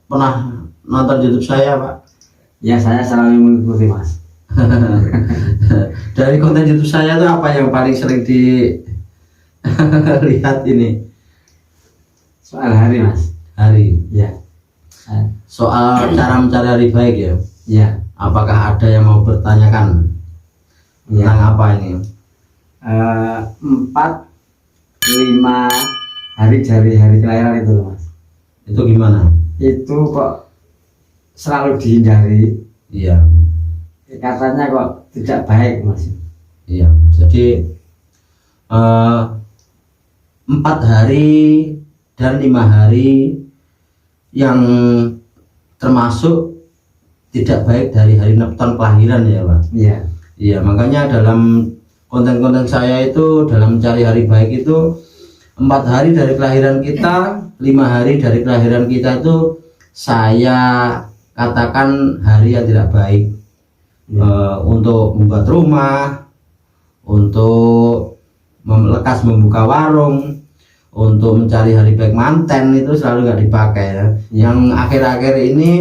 pernah nonton YouTube saya, Pak? Ya, saya selalu mengikuti, Mas. Dari konten YouTube saya tuh apa yang paling sering dilihat ini? Soal hari, Mas. Hari. Ya. Soal cara mencari hari baik ya. Ya. Apakah ada yang mau bertanyakan Ya. tentang apa ini? 4, 5 hari dari hari kelahiran itu loh, Mas. Itu gimana? Itu kok selalu dihindari. Iya. Katanya kok tidak baik, Mas. Iya. Jadi 4 hari dan 5 hari yang termasuk tidak baik dari hari nepton kelahiran ya, Pak. Iya. Iya, makanya dalam konten-konten saya itu dalam mencari hari baik itu 4 hari dari kelahiran kita, 5 hari dari kelahiran kita itu saya katakan hari yang tidak baik. Untuk membuat rumah, untuk lekas membuka warung, untuk mencari hari baik manten itu selalu nggak dipakai ya. Yang akhir-akhir ini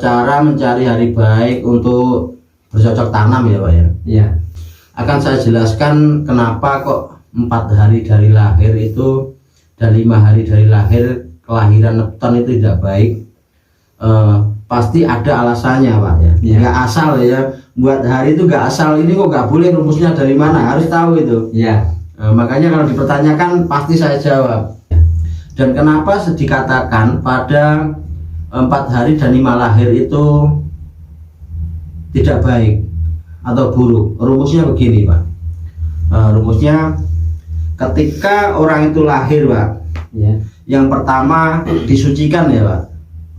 cara mencari hari baik untuk bercocok tanam ya, Pak ya. Iya. Akan saya jelaskan kenapa kok 4 hari dari lahir itu dan 5 hari dari lahir kelahiran nepton itu tidak baik. Pasti ada alasannya, Pak ya. Nggak asal ya, buat hari itu nggak asal, ini kok nggak boleh, rumusnya dari mana, harus tahu itu. Iya. Makanya kalau dipertanyakan pasti saya jawab. Dan kenapa dikatakan pada 4 hari dan 5 lahir itu tidak baik atau buruk? Rumusnya begini, Pak. Rumusnya ketika orang itu lahir, Pak, Ya. yang pertama disucikan ya, Pak.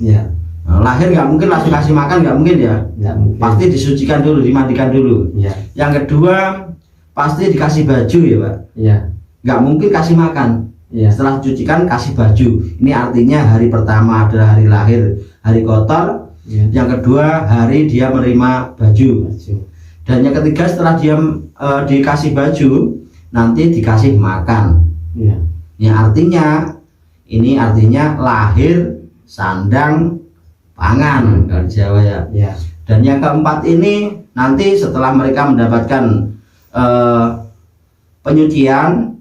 Ya. Lahir nggak mungkin langsung kasih makan, nggak mungkin ya. Nggak mungkin. Pasti disucikan dulu, dimandikan dulu. Ya. Yang kedua pasti dikasih baju ya, Pak. Ya. Nggak mungkin kasih makan. Ya. Setelah dicucikan kasih baju. Ini artinya hari pertama adalah hari lahir, hari kotor. Ya. Yang kedua hari dia menerima baju. Baju. Dan yang ketiga setelah dia dikasih baju, nanti dikasih makan. Ya. Yang artinya ini artinya lahir, sandang, pangan kalau di Jawa ya. Ya. Dan yang keempat ini nanti setelah mereka mendapatkan penyucian,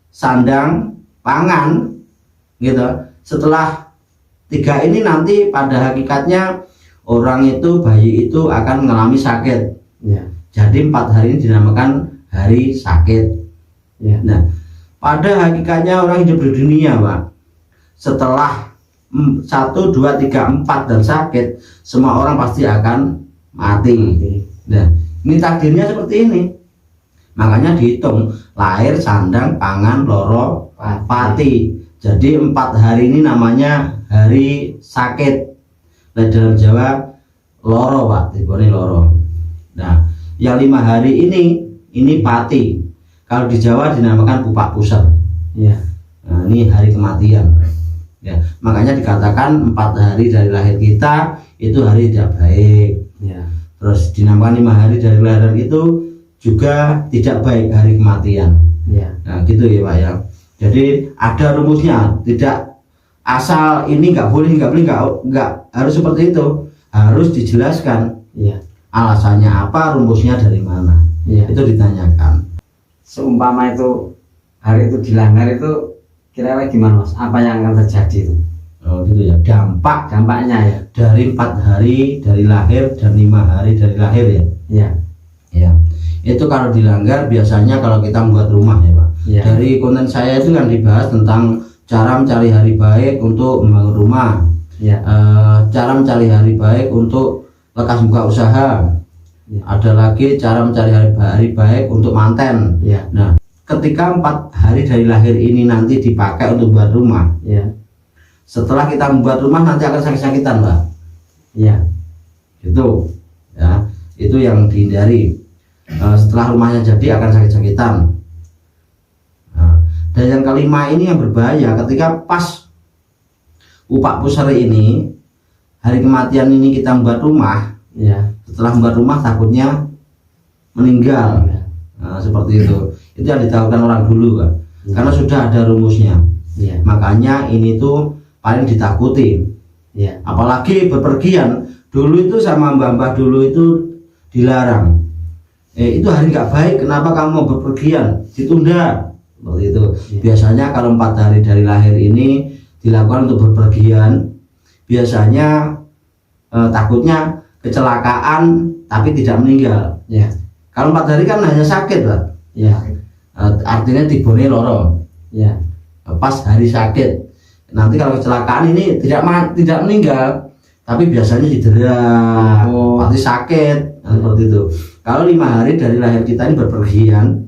sandang, pangan, gitu. Setelah 3 ini nanti pada hakikatnya orang itu, bayi itu akan mengalami sakit. Ya. Jadi 4 hari ini dinamakan hari sakit. Ya. Nah, pada hakikatnya orang hidup di dunia, Pak, setelah 1, 2, 3, 4 dan sakit, semua orang pasti akan mati. Nah, ini takdirnya seperti ini. Makanya dihitung lahir, sandang, pangan, loro, pati. Jadi 4 hari ini namanya hari sakit. Nah, dalam Jawa loro, Pak, tibone loro. Nah, yang 5 hari ini pati. Kalau di Jawa dinamakan pupak pusat. Ya. Nah, ini hari kematian. Ya, makanya dikatakan 4 hari dari lahir kita itu hari tidak baik. Ya. Terus dinamakan 5 hari dari kelahiran itu juga tidak baik, hari kematian. Ya. Nah, gitu ya, Pak ya. Jadi ada rumusnya, tidak asal ini nggak boleh, nggak harus seperti itu, harus dijelaskan. Ya. Alasannya apa, rumusnya dari mana, Ya. itu ditanyakan. Seumpama itu hari itu dilanggar itu kira-kira gimana, Mas? Apa yang akan terjadi itu? Oh gitu ya, Dampaknya ya. dari 4 hari dari lahir dan 5 hari dari lahir ya. Ya. Ya, itu kalau dilanggar biasanya kalau kita membuat rumah ya, Pak. Ya. Dari konten saya itu kan dibahas tentang cara mencari hari baik untuk membangun rumah. Ya. Cara mencari hari baik untuk lekas buka usaha. Ya. Ada lagi cara mencari hari baik untuk manten. Ya. Nah, ketika 4 hari dari lahir ini nanti dipakai untuk buat rumah, Ya. setelah kita membuat rumah nanti akan sakit-sakitan, Pak. Ya. Itu ya, itu yang dihindari. Setelah rumahnya jadi akan sakit-sakitan. Nah, dan yang kelima ini yang berbahaya, ketika pas upak pusari ini, hari kematian ini kita membuat rumah. Ya. Setelah membuat rumah takutnya meninggal. Ya. Nah, seperti itu yang ditahukan orang dulu, Pak. Ya. Karena sudah ada rumusnya. Ya. Makanya ini tuh paling ditakuti. Ya. Apalagi bepergian dulu itu sama mbah-mbah dulu itu dilarang. Itu hari nggak baik, kenapa kamu mau bepergian? Ditunda seperti itu. Ya. Biasanya kalau 4 hari dari lahir ini dilakukan untuk bepergian, biasanya takutnya kecelakaan tapi tidak meninggal. Ya. Kalau 4 hari kan hanya sakit lah. Ya. Artinya tibone loro. Ya. Pas hari sakit. Nanti kalau kecelakaan ini tidak meninggal, tapi biasanya cedera, pasti sakit, seperti itu. Kalau 5 hari dari lahir kita ini berpergian,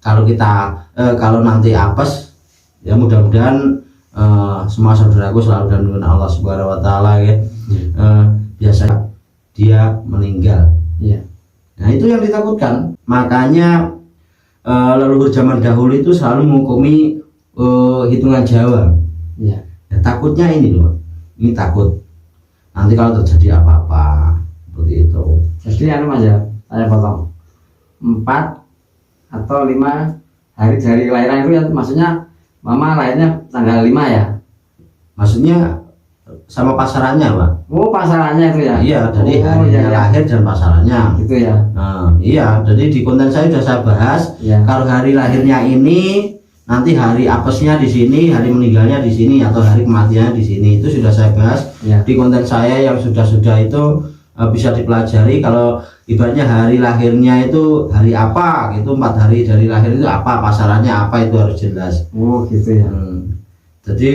kalau nanti apes, ya mudah-mudahan semua saudaraku selalu dalam lindungan Allah Subhanahu Wa Taala ya. Biasanya dia meninggal. Ya. Nah itu yang ditakutkan. Makanya leluhur zaman dahulu itu selalu menghukumi hitungan Jawa. Ya. Ya, takutnya ini loh, ini takut nanti kalau terjadi apa-apa seperti itu. Jadi Mas ya, saya potong 4 atau 5 hari dari kelahiran itu ya, maksudnya mama lahirnya tanggal 5 ya? Maksudnya sama pasarannya Pak? Oh pasarannya itu ya? Iya, jadi harinya lahir dan pasarannya gitu ya? Iya, jadi di konten saya sudah saya bahas ya. Kalau hari lahirnya ini nanti hari apesnya di sini, hari meninggalnya di sini, atau hari kematiannya di sini, itu sudah saya bahas ya. Di konten saya yang sudah itu bisa dipelajari. Kalau ibaratnya hari lahirnya itu hari apa gitu, 4 hari dari lahir itu apa, pasarannya apa, itu harus jelas. Oh gitu ya. Jadi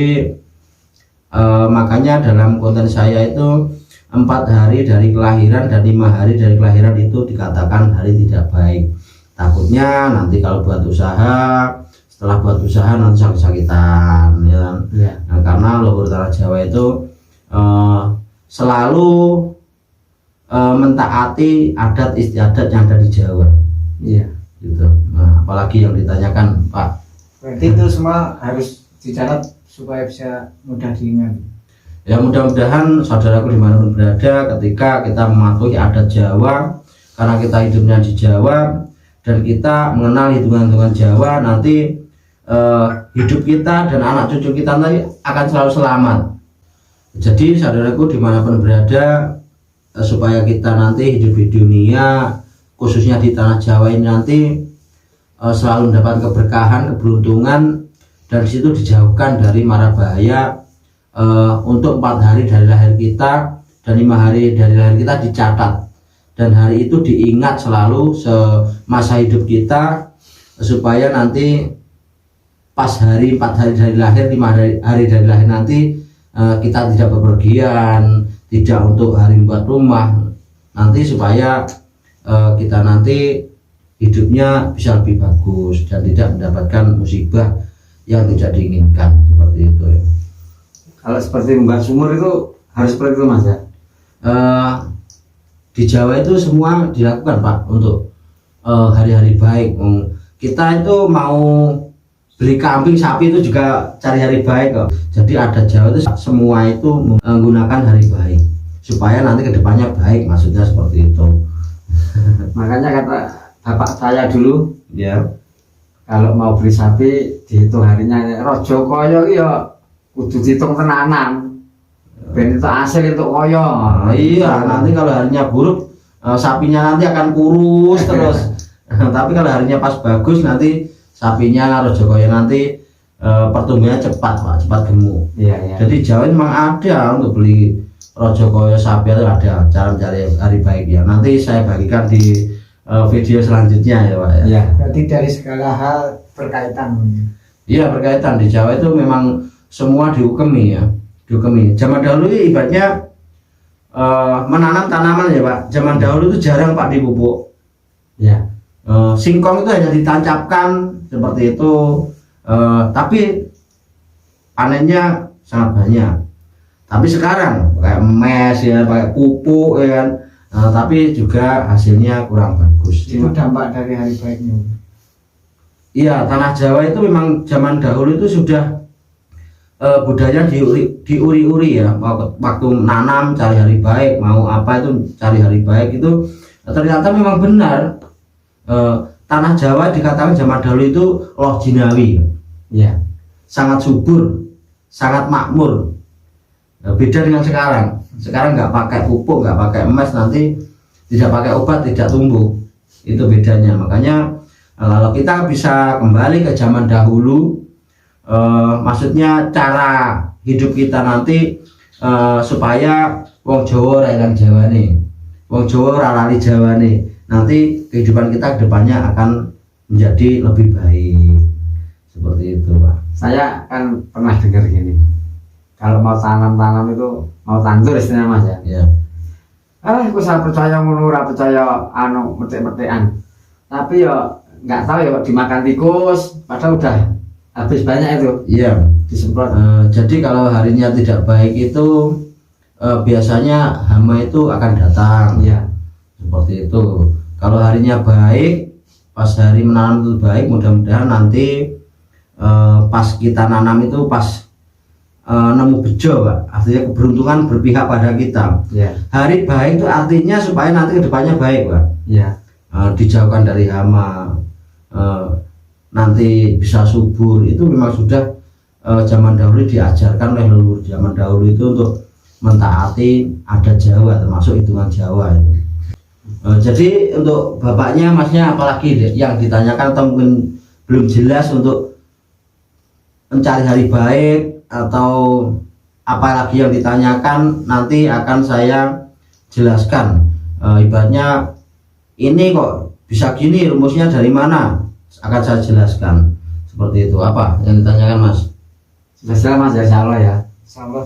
makanya dalam konten saya itu 4 hari dari kelahiran dan 5 hari dari kelahiran itu dikatakan hari tidak baik. Takutnya nanti kalau buat usaha, setelah buat usaha nanti sakit-sakitan ya. Ya. Nah, karena leluhur tanah Jawa itu selalu mentaati adat istiadat yang ada di Jawa. Iya. Gitu. Nah, apalagi yang ditanyakan Pak. Berarti itu semua harus dicatat supaya bisa mudah diingat. Ya mudah-mudahan saudaraku dimanapun berada, ketika kita mematuhi adat Jawa, karena kita hidupnya di Jawa dan kita mengenal hitungan-hitungan Jawa, nanti hidup kita dan anak cucu kita nanti akan selalu selamat. Jadi saudaraku dimanapun berada, supaya kita nanti hidup di dunia, khususnya di tanah Jawa ini nanti selalu mendapat keberkahan, keberuntungan, dan disitu dijauhkan dari mara bahaya. Untuk 4 hari dari lahir kita dan 5 hari dari lahir kita dicatat, dan hari itu diingat selalu semasa hidup kita, supaya nanti pas 4 hari dari lahir, 5 hari dari lahir nanti kita tidak bepergian, tidak untuk hari buat rumah nanti, supaya kita nanti hidupnya bisa lebih bagus dan tidak mendapatkan musibah yang tidak diinginkan, seperti itu ya. Kalau seperti membuat sumur itu harus seperti itu Mas ya? Di Jawa itu semua dilakukan Pak untuk hari-hari baik. Kita itu mau beli kambing, sapi itu juga cari hari baik kok. Jadi ada Jawa itu semua itu menggunakan hari baik supaya nanti kedepannya baik, maksudnya seperti itu. Makanya kata bapak saya dulu Ya, kalau mau beli sapi dihitung harinya, rojo koyo ya kudu dihitung tenanan, ben itu hasil itu koyo. Iya, nanti kalau harinya buruk sapinya nanti akan kurus terus. Tapi kalau harinya pas bagus nanti sapinya rojo koyo nanti pertumbuhannya cepat Pak, cepat gemuk. Iya, iya. Jadi Jawa memang ada untuk beli rojo koyo sapi, itu ada cara mencari hari baik ya. Nanti saya bagikan di video selanjutnya ya Pak ya. Iya. Berarti dari segala hal berkaitan. Iya, berkaitan. Di Jawa itu memang semua dihukumi ya, dihukumi. Zaman dahulu ibaratnya menanam tanaman ya Pak. Zaman dahulu itu jarang Pak dipupuk. Ya. Singkong itu hanya ditancapkan seperti itu, tapi panennya sangat banyak. Tapi sekarang kayak mes ya, pakai pupuk ya kan, tapi juga hasilnya kurang bagus. Itu dampak dari hari baiknya. Iya, tanah Jawa itu memang zaman dahulu itu sudah budaya diuri-uri ya, waktu nanam cari hari baik, mau apa itu cari hari baik, itu ternyata memang benar. Tanah Jawa dikatakan zaman dahulu itu loh jinawi Ya. sangat subur, sangat makmur, Beda dengan sekarang. Sekarang nggak pakai pupuk, nggak pakai emas, nanti tidak pakai obat tidak tumbuh. Itu bedanya. Makanya kalau kita bisa kembali ke zaman dahulu, maksudnya cara hidup kita nanti supaya wong Jawa ra ilang Jawane, wong Jawa ra lali Jawane. Nanti kehidupan kita kedepannya akan menjadi lebih baik. Seperti itu, Pak. Saya kan pernah dengar gini, kalau mau tanam itu mau tandur istilahnya Mas ya. Ya. Aku saya percaya ngono, ora percaya anu metik-metikan. Tapi ya nggak tahu ya dimakan tikus, padahal udah habis banyak itu Iya. disemprot. Jadi kalau harinya tidak baik itu biasanya hama itu akan datang. Iya. Seperti itu. Kalau harinya baik, pas hari menanam itu baik, mudah-mudahan nanti pas kita nanam itu pas nemu bejo, Pak. Artinya keberuntungan berpihak pada kita. Iya. Hari baik itu artinya supaya nanti kedepannya baik, Pak. Iya. Dijauhkan dari hama, nanti bisa subur. Itu memang sudah zaman dahulu diajarkan oleh leluhur zaman dahulu itu untuk mentaati adat Jawa, termasuk hitungan Jawa itu. Jadi untuk bapaknya, masnya, apalagi yang ditanyakan atau mungkin belum jelas untuk mencari hari baik atau apalagi yang ditanyakan, nanti akan saya jelaskan. Ibaratnya ini kok bisa gini, rumusnya dari mana, akan saya jelaskan. Seperti itu. Apa yang ditanyakan, Mas? Sudah jelas Mas ya, insya Allah ya. Salah.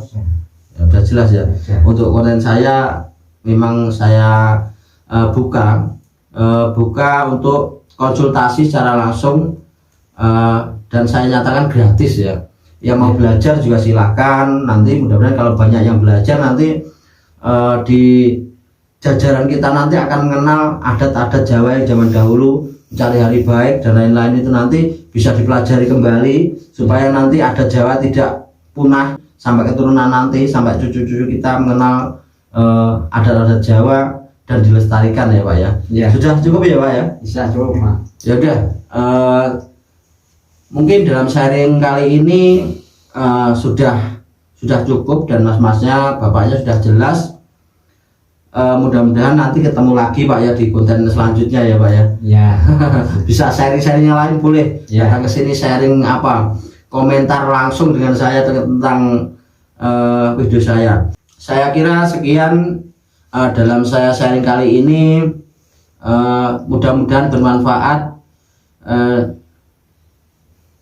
Ya, udah jelas ya. Ya. Untuk konten saya memang saya buka untuk konsultasi secara langsung, dan saya nyatakan gratis ya. Yang mau belajar juga silakan. Nanti mudah-mudahan kalau banyak yang belajar, nanti di jajaran kita nanti akan mengenal adat-adat Jawa yang zaman dahulu, mencari hari baik dan lain-lain, itu nanti bisa dipelajari kembali supaya nanti adat Jawa tidak punah sampai keturunan nanti, sampai cucu-cucu kita mengenal adat-adat Jawa dan dilestarikan ya, Pak ya. Ya. Sudah cukup ya, Pak ya? Bisa cukup Mas. Ya udah, mungkin dalam sharing kali ini sudah cukup, dan mas-masnya, bapaknya sudah jelas. Mudah-mudahan nanti ketemu lagi, Pak ya, di konten selanjutnya ya, Pak ya. Ya. Bisa sharing-sharing yang lain boleh. Ya. Datang ke sini sharing apa, komentar langsung dengan saya tentang video saya. Saya kira sekian dalam saya sharing kali ini. Mudah-mudahan bermanfaat.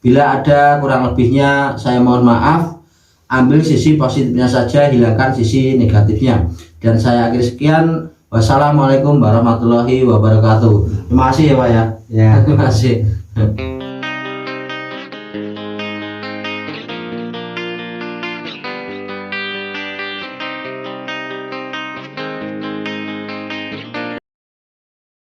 Bila ada kurang lebihnya saya mohon maaf. Ambil sisi positifnya saja, hilangkan sisi negatifnya. Dan saya akhiri sekian. Wassalamualaikum warahmatullahi wabarakatuh. Terima kasih ya, Pak ya. Ya. Terima kasih.